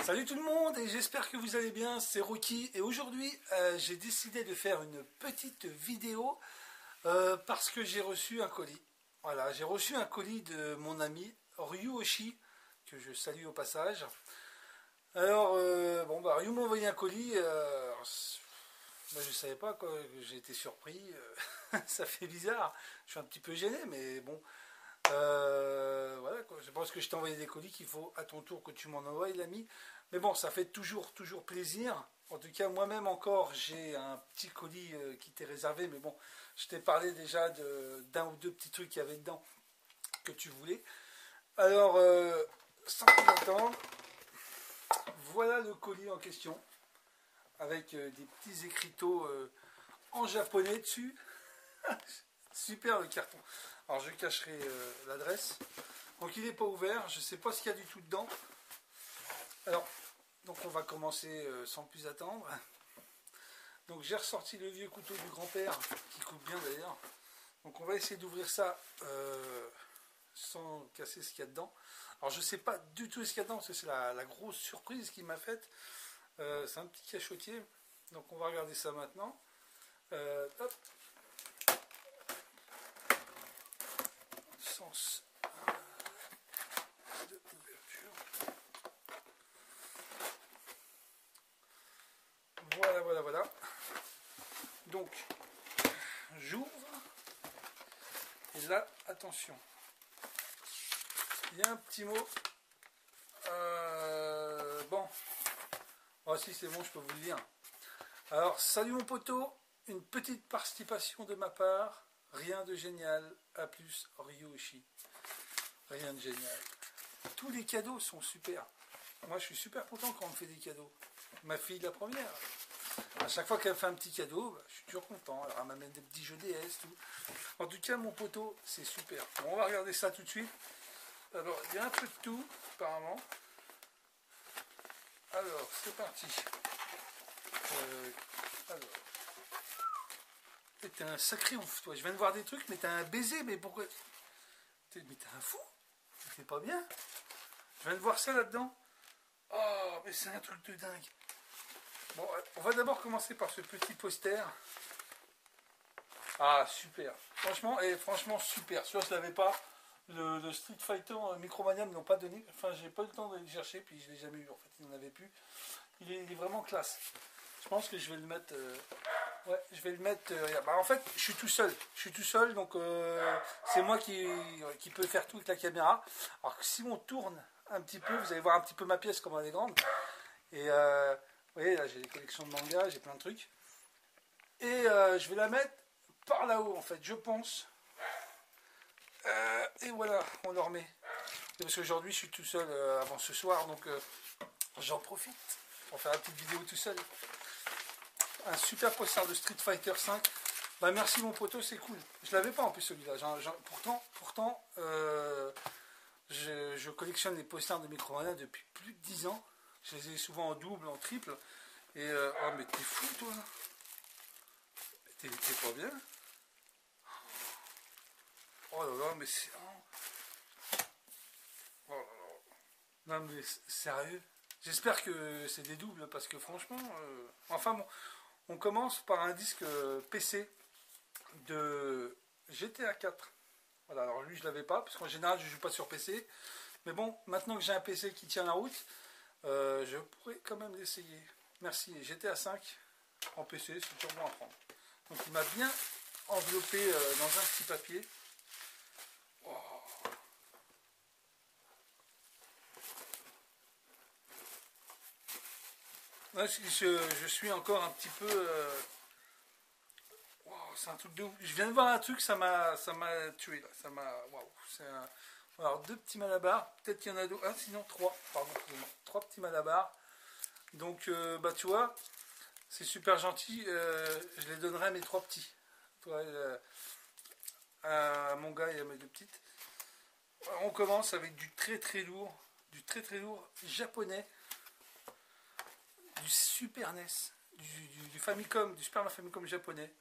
Salut tout le monde et j'espère que vous allez bien, c'est Rocky et aujourd'hui j'ai décidé de faire une petite vidéo parce que j'ai reçu un colis. Voilà, j'ai reçu un colis de mon ami Ryuoshi, que je salue au passage. Alors, Ryu m'a envoyé un colis, je savais pas quoi, j'ai été surpris, ça fait bizarre, je suis un petit peu gêné mais bon. Voilà quoi. Je pense que je t'ai envoyé des colis qu'il faut à ton tour que tu m'en envoies l'ami. Mais bon, ça fait toujours plaisir. En tout cas, moi-même encore, j'ai un petit colis qui t'est réservé. Mais bon, je t'ai parlé déjà d'un ou deux petits trucs qu'il y avait dedans que tu voulais. Alors, sans plus attendre, voilà le colis en question. Avec des petits écriteaux en japonais dessus. Super le carton. Alors je cacherai l'adresse. Donc il n'est pas ouvert, je ne sais pas ce qu'il y a du tout dedans. Alors, donc on va commencer sans plus attendre. Donc j'ai ressorti le vieux couteau du grand-père, qui coupe bien d'ailleurs. Donc on va essayer d'ouvrir ça sans casser ce qu'il y a dedans. Alors je ne sais pas du tout ce qu'il y a dedans, parce que c'est la grosse surprise qu'il m'a faite. C'est un petit cachotier. Donc on va regarder ça maintenant. Hop. Sens de ouverture. Voilà. Donc, j'ouvre. Et là, attention. Il y a un petit mot. Bon. Oh si, c'est bon, je peux vous le lire. Alors, salut mon poteau. Une petite participation de ma part. Rien de génial. A plus, Ryuoshi. Rien de génial. Tous les cadeaux sont super. Moi, je suis super content quand on me fait des cadeaux. Ma fille, la première. À chaque fois qu'elle me fait un petit cadeau, je suis toujours content. Elle m'amène des petits jeux DS, tout. En tout cas, mon poteau, c'est super. Bon, on va regarder ça tout de suite. Alors, il y a un peu de tout, apparemment. Alors, c'est parti. Alors. T'es un sacré ouf, toi. Je viens de voir des trucs, mais t'as un baiser, mais pourquoi... Mais t'es un fou. C'est pas bien. Je viens de voir ça là-dedans. Oh, mais c'est un truc de dingue. Bon, on va d'abord commencer par ce petit poster. Ah, super. Franchement, super. Celui-là, je l'avais pas. Le Street Fighter Micromania ne l'ont pas donné. Enfin, j'ai pas eu le temps de le chercher, puis je l'ai jamais eu. En fait, il n'en avait plus. Il est vraiment classe. Je pense que je vais le mettre... Ouais, je vais le mettre... en fait, je suis tout seul, donc c'est moi qui peut faire tout avec la caméra. Alors que si on tourne un petit peu, vous allez voir un petit peu ma pièce, comment elle est grande. Et vous voyez, là, j'ai des collections de mangas, j'ai plein de trucs. Et je vais la mettre par là-haut, en fait, je pense. Et voilà, on le remet. Et parce qu'aujourd'hui, je suis tout seul avant ce soir, donc j'en profite pour faire la petite vidéo tout seul. Un super poster de Street Fighter 5. Bah merci mon poteau, c'est cool. Je l'avais pas en plus celui-là. Pourtant, je collectionne les posters de Micromania depuis plus de 10 ans. Je les ai souvent en double, en triple. Et oh mais t'es fou toi. T'es pas bien. Oh là là, mais c'est... Oh là là. Non mais sérieux. J'espère que c'est des doubles parce que franchement... Enfin bon... On commence par un disque PC de GTA 4. Voilà, alors lui je l'avais pas, parce qu'en général je joue pas sur PC. Mais bon, maintenant que j'ai un PC qui tient la route, je pourrais quand même l'essayer. Merci, GTA 5 en PC, c'est toujours bon à prendre. Donc il m'a bien enveloppé dans un petit papier. Oh. Là, je suis encore un petit peu... Wow, c'est un truc de ouf. Je viens de voir un truc, ça m'a tué. Là. Ça m'a... Waouh. Alors, deux petits malabars. Peut-être qu'il y en a d'autres. Ah, sinon, trois. Pardon, trois petits malabars. Donc, tu vois, c'est super gentil. Je les donnerai à mes trois petits. Toi, à mon gars et à mes deux petites. Alors, on commence avec du très lourd. Du très lourd japonais. Du Super NES, du Famicom, du Super Famicom japonais,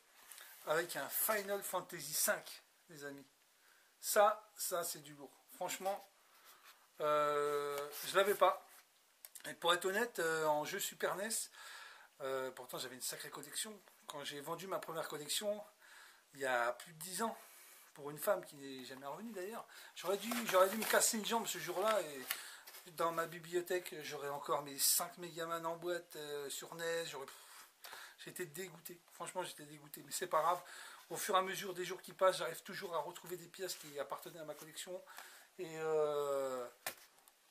avec un Final Fantasy V, les amis. Ça c'est du lourd. Franchement, je l'avais pas. Et pour être honnête, en jeu Super NES, pourtant j'avais une sacrée collection. Quand j'ai vendu ma première collection, il y a plus de 10 ans, pour une femme qui n'est jamais revenue d'ailleurs, j'aurais dû me casser une jambe ce jour-là et dans ma bibliothèque, j'aurais encore mes 5 Megaman en boîte sur NES. J'étais dégoûté. Franchement, j'étais dégoûté. Mais c'est pas grave. Au fur et à mesure des jours qui passent, j'arrive toujours à retrouver des pièces qui appartenaient à ma collection. Et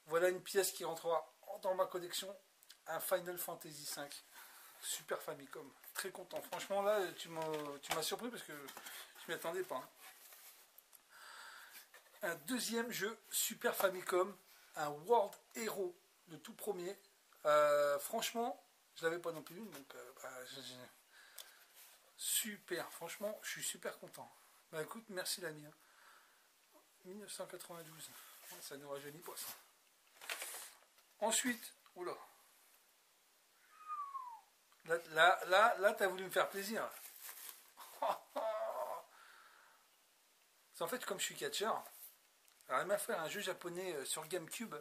voilà une pièce qui rentrera dans ma collection. Un Final Fantasy V. Super Famicom. Très content. Franchement, là, tu m'as surpris parce que je m'y attendais pas. Un deuxième jeu Super Famicom. Un World Hero, le tout premier. Franchement, je l'avais pas non plus, donc super. Franchement, je suis super content. Bah écoute, merci l'ami. 1992, ça ne rajeunit pas ça. Ensuite, oula. Là, t'as voulu me faire plaisir. En fait, comme je suis catcheur, alors il m'a fait un jeu japonais sur GameCube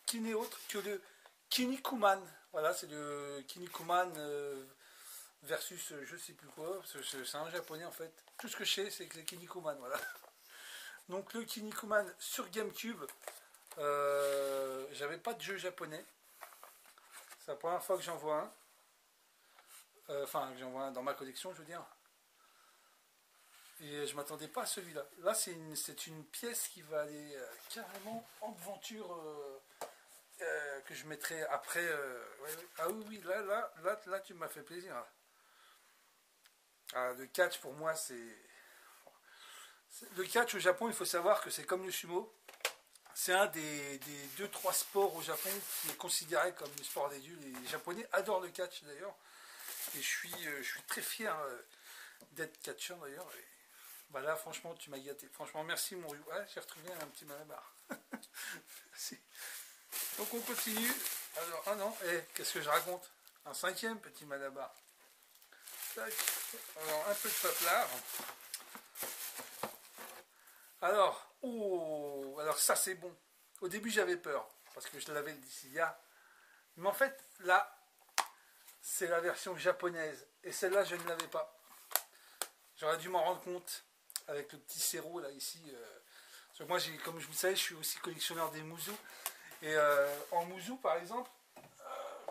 qui n'est autre que le Kinnikuman. Voilà, c'est le Kinnikuman versus je sais plus quoi. C'est un japonais en fait. Tout ce que je sais, c'est que le Kinnikuman. Voilà. Donc le Kinnikuman sur GameCube. J'avais pas de jeu japonais. C'est la première fois que j'en vois un. Enfin, que j'en vois un dans ma collection, je veux dire. Et je m'attendais pas à celui-là. Là, c'est une pièce qui va aller carrément en aventure que je mettrai après. Ouais. Ah oui, là, tu m'as fait plaisir. Ah, le catch, pour moi, c'est... Le catch au Japon, il faut savoir que c'est comme le sumo. C'est un des 2-3 sports au Japon qui est considéré comme le sport des dieux. Les Japonais adorent le catch, d'ailleurs. Et je suis très fier d'être catcheur, d'ailleurs. Bah là, franchement, tu m'as gâté. Franchement, merci mon Ryu. Ouais, j'ai retrouvé un petit malabar. Donc on continue. Alors, ah non, qu'est-ce que je raconte? Un cinquième petit malabar. Tac. Alors, un peu de paplard. Alors ça c'est bon. Au début j'avais peur, parce que je l'avais le Dissidia. Mais en fait, là, c'est la version japonaise. Et celle-là, je ne l'avais pas. J'aurais dû m'en rendre compte avec le petit Cero là ici. Parce que moi, comme je vous le savez, je suis aussi collectionneur des Muzu. Et en Muzu, par exemple,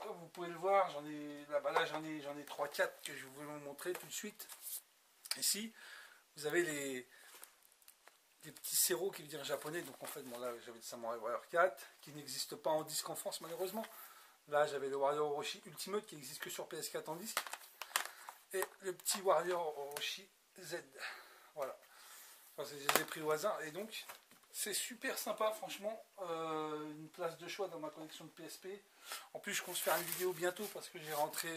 comme vous pouvez le voir, j'en ai 3-4 que je vais vous montrer tout de suite. Ici, vous avez les petits Cero qui veut dire japonais. Donc en fait, bon, là, j'avais le Samurai Warrior 4 qui n'existe pas en disque en France, malheureusement. Là, j'avais le Warrior Orochi Ultimate qui n'existe que sur PS4 en disque. Et le petit Warrior Orochi Z. Voilà. Enfin, je les ai pris au hasard. Et donc, c'est super sympa, franchement. Une place de choix dans ma collection de PSP. En plus, je compte faire une vidéo bientôt parce que j'ai rentré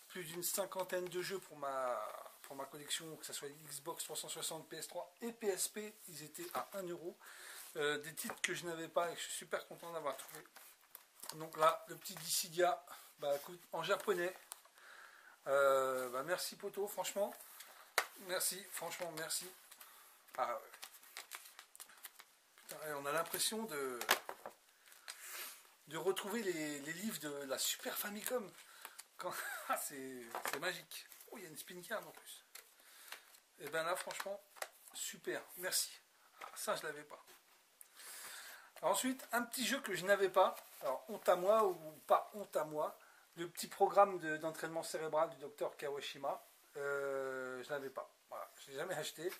plus d'une cinquantaine de jeux pour ma collection, que ce soit Xbox 360, PS3 et PSP. Ils étaient à 1€. Des titres que je n'avais pas et que je suis super content d'avoir trouvé. Donc là, le petit Dissidia, bah écoute, en japonais. Bah merci poto, franchement. Merci, franchement, merci. Ah ouais. Putain, on a l'impression de retrouver les livres de la Super Famicom. Ah, c'est magique. Oh, il y a une spin card en plus. Et ben là, franchement, super, merci. Ah, ça, je l'avais pas. Alors ensuite, un petit jeu que je n'avais pas. Alors, honte à moi ou pas honte à moi. Le petit programme d'entraînement cérébral du docteur Kawashima. Je n'avais pas. Voilà, je ne l'ai jamais acheté.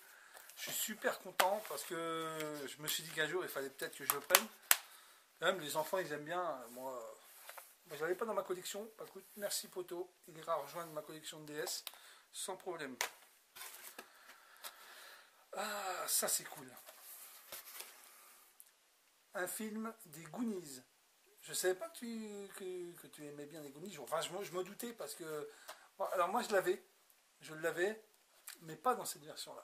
Je suis super content parce que je me suis dit qu'un jour, il fallait peut-être que je le prenne. Quand même, les enfants, ils aiment bien. Moi, je ne l'avais pas dans ma collection. Bah, écoute, merci poto. Il ira rejoindre ma collection de DS sans problème. Ah, ça c'est cool. Un film des Goonies. Je ne savais pas que tu aimais bien les Goonies. Enfin, je me doutais parce que... Bon, alors moi, je l'avais, mais pas dans cette version-là.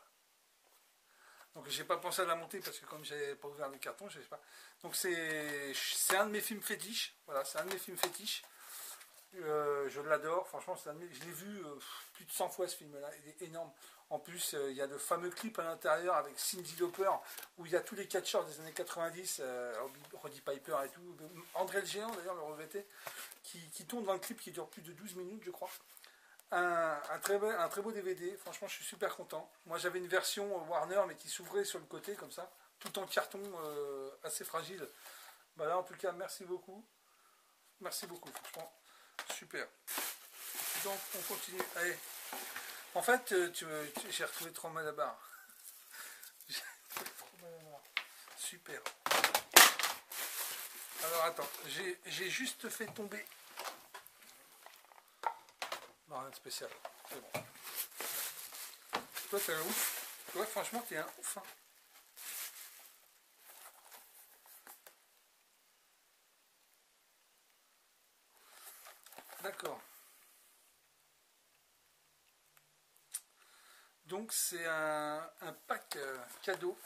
Donc j'ai pas pensé à la monter parce que comme j'avais pas ouvert le carton, je sais pas. Donc c'est un de mes films fétiches. Voilà, c'est un de mes films fétiches. Je l'adore, franchement, je l'ai vu plus de 100 fois ce film-là. Il est énorme. En plus, il y a le fameux clip à l'intérieur avec Cyndi Lauper, où il y a tous les catcheurs des années 90, Roddy Piper et tout, André le Géant d'ailleurs, le regretté, qui tourne dans le clip qui dure plus de 12 minutes, je crois. Un très beau DVD, franchement je suis super content. Moi j'avais une version Warner mais qui s'ouvrait sur le côté comme ça, tout en carton assez fragile. Bah là en tout cas merci beaucoup franchement super. Donc on continue, allez. En fait j'ai retrouvé 3 malabars. Super. Alors attends, j'ai juste fait tomber. Non, rien de spécial. C'est bon. Toi, t'es un ouf. Toi, franchement, t'es un ouf. Hein. D'accord. Donc, c'est un pack cadeau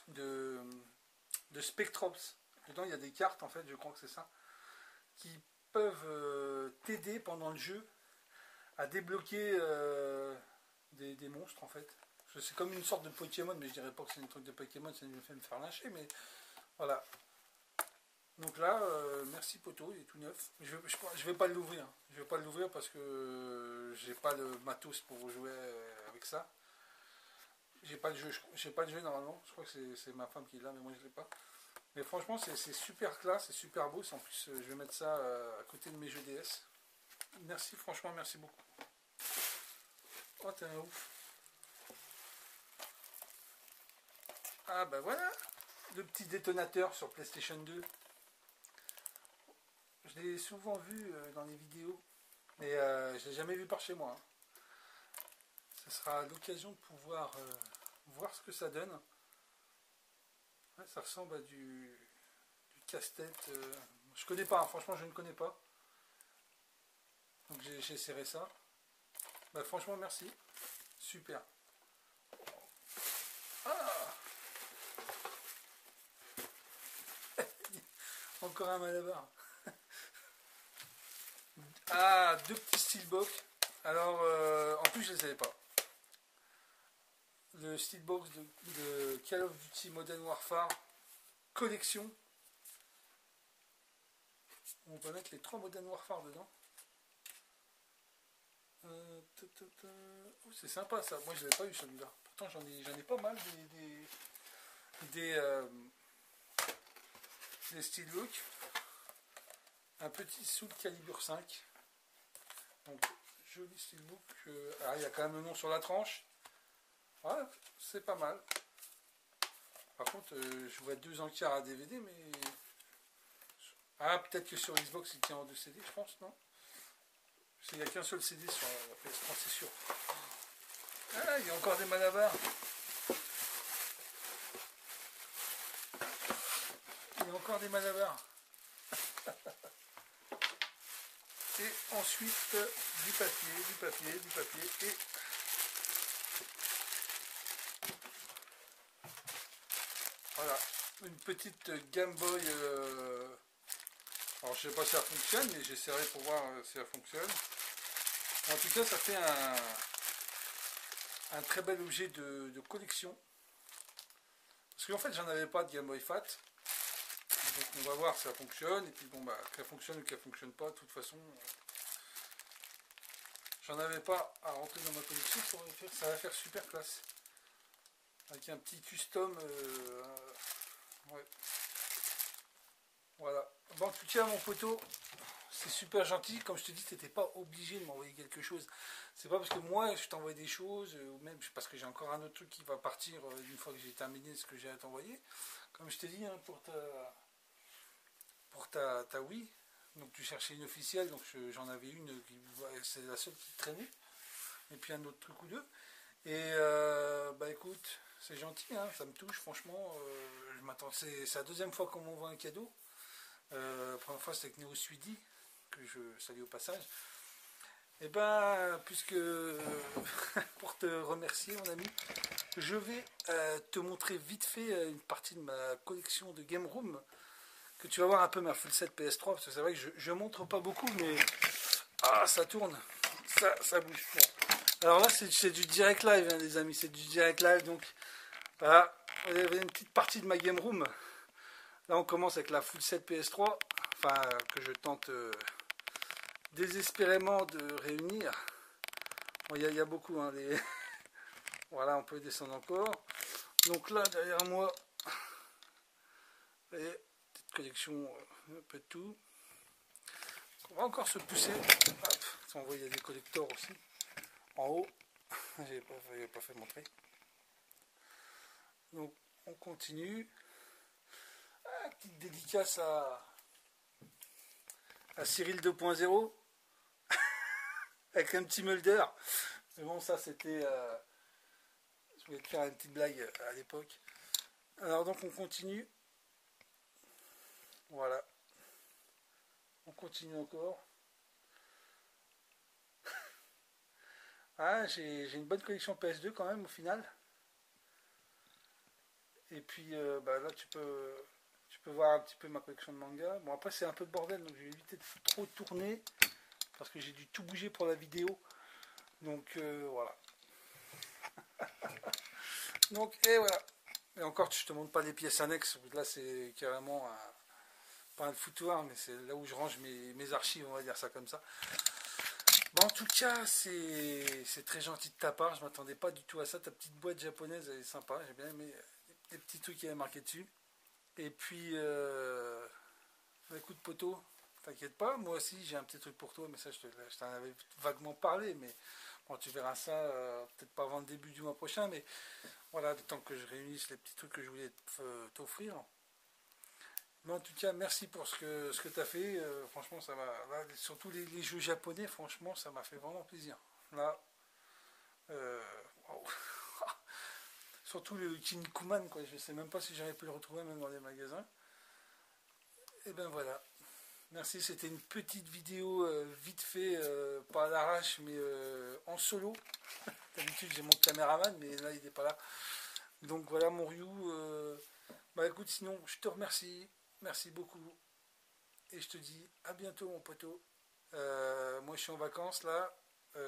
de Spectrops. Dedans, il y a des cartes, en fait, je crois que c'est ça, qui peuvent t'aider pendant le jeu à débloquer des monstres en fait. C'est comme une sorte de Pokémon, mais je dirais pas que c'est un truc de Pokémon, ça me fait me faire lâcher, mais voilà. Donc là, merci poteau, il est tout neuf. Je vais pas l'ouvrir. Je vais pas l'ouvrir parce que j'ai pas le matos pour jouer avec ça. J'ai pas le jeu normalement. Je crois que c'est ma femme qui l'a, mais moi je l'ai pas. Mais franchement, c'est super classe, c'est super beau. En plus, je vais mettre ça à côté de mes jeux DS. Merci, franchement, merci beaucoup. Oh, t'es un ouf. Ah, bah voilà, le petit détonateur sur PlayStation 2. Je l'ai souvent vu dans les vidéos, mais je l'ai jamais vu par chez moi. Ce sera l'occasion de pouvoir voir ce que ça donne. Ouais, ça ressemble à du casse-tête. Je connais pas, hein, franchement, je ne connais pas. Donc j'ai serré ça. Bah, franchement, merci. Super. Ah encore un malabar. Ah, 2 petits steelbook. Alors, en plus, je ne les savais pas. Le steelbox de Call of Duty Modern Warfare collection. On va mettre les 3 Modern Warfare dedans. Oh, c'est sympa ça. Moi, je l'avais pas eu celui-là. Pourtant, j'en ai pas mal des steelbook. Un petit Soul Calibur 5. Donc, joli steelbook. Ah, il y a quand même le nom sur la tranche. Ouais, c'est pas mal. Par contre, je vois 2 encarts à DVD, mais... Ah, peut-être que sur Xbox, il tient en 2 CD, je pense, non? Il n'y a qu'un seul CD sur la PS3, c'est sûr. Ah, il y a encore des malabars. Il y a encore des malabars. Et ensuite, du papier, et... Voilà, une petite Game Boy. Alors je sais pas si ça fonctionne, mais j'essaierai pour voir si ça fonctionne. En tout cas, ça fait un très bel objet de collection. Parce qu'en fait, j'en avais pas de Game Boy Fat. Donc on va voir si ça fonctionne. Et puis bon, bah, qu'elle fonctionne ou qu'elle fonctionne pas, de toute façon, j'en avais pas à rentrer dans ma collection. Ça va faire super classe. Avec un petit custom. Ouais. Voilà. Bon, en tout cas, mon poteau, c'est super gentil. Comme je te dis, tu n'étais pas obligé de m'envoyer quelque chose. C'est pas parce que moi, je t'envoie des choses, ou même parce que j'ai encore un autre truc qui va partir une fois que j'ai terminé ce que j'ai à t'envoyer. Comme je t'ai dit, hein, pour ta Wii, donc tu cherchais une officielle, donc j'en avais une, c'est la seule qui traînait. Et puis un autre truc ou deux. Et bah écoute, c'est gentil, hein, ça me touche, franchement. Je m'attends. C'est la 2e fois qu'on m'envoie un cadeau. La première fois c'était avec Neo Suidi, que je salue au passage. Et ben, puisque pour te remercier mon ami, je vais te montrer vite fait une partie de ma collection de Game Room, que tu vas voir un peu ma full set PS3, parce que c'est vrai que je montre pas beaucoup, mais ah, ça tourne, ça bouge. Bon. Alors là, c'est du direct live, hein, les amis, c'est du direct live. Donc voilà, vous avez une petite partie de ma game room. Là, on commence avec la full set PS3, enfin que je tente désespérément de réunir. Bon, il y a beaucoup, hein, les... Voilà, on peut descendre encore. Donc là, derrière moi, vous voyez, petite collection, un peu de tout. On va encore se pousser. Hop, on voit, il y a des collecteurs aussi. En haut, je n'avais pas fait montrer. Donc, on continue. Ah, petite dédicace à Cyril 2.0 avec un petit Mulder. Mais bon, ça c'était... je voulais te faire une petite blague à l'époque. Alors donc on continue. Voilà. On continue encore. Ah, j'ai une bonne collection PS2 quand même au final. Et puis bah, là tu peux voir un petit peu ma collection de manga. Bon après c'est un peu de bordel donc je vais éviter de trop tourner parce que j'ai dû tout bouger pour la vidéo. Donc voilà. Donc et voilà. Et encore je te montre pas les pièces annexes. Là c'est carrément pas un foutoir mais c'est là où je range mes archives, on va dire ça comme ça. Bon, en tout cas, c'est très gentil de ta part. Je m'attendais pas du tout à ça. Ta petite boîte japonaise, elle est sympa. J'ai bien aimé les petits trucs qui avaient marqué dessus. Et puis, écoute, poteau, t'inquiète pas. Moi aussi, j'ai un petit truc pour toi. Mais ça, je t'en avais vaguement parlé. Mais bon, tu verras ça peut-être pas avant le début du mois prochain. Mais voilà, le temps que je réunisse les petits trucs que je voulais t'offrir. Mais en tout cas, merci pour ce que tu as fait. Franchement, ça m'a. Surtout les jeux japonais, franchement, ça m'a fait vraiment plaisir. Là, wow. Surtout le Kinnikuman, quoi. Je sais même pas si j'aurais pu le retrouver même dans les magasins. Et ben voilà. Merci, c'était une petite vidéo vite fait, pas à l'arrache, mais en solo. D'habitude, j'ai mon caméraman, mais là, il n'est pas là. Donc voilà, mon Ryu. Bah écoute, sinon, je te remercie. Merci beaucoup. Et je te dis à bientôt mon poteau. Moi je suis en vacances là.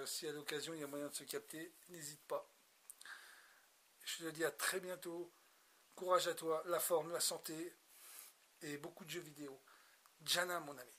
Si à l'occasion il y a moyen de se capter, n'hésite pas. Je te dis à très bientôt. Courage à toi, la forme, la santé et beaucoup de jeux vidéo. Jana mon ami.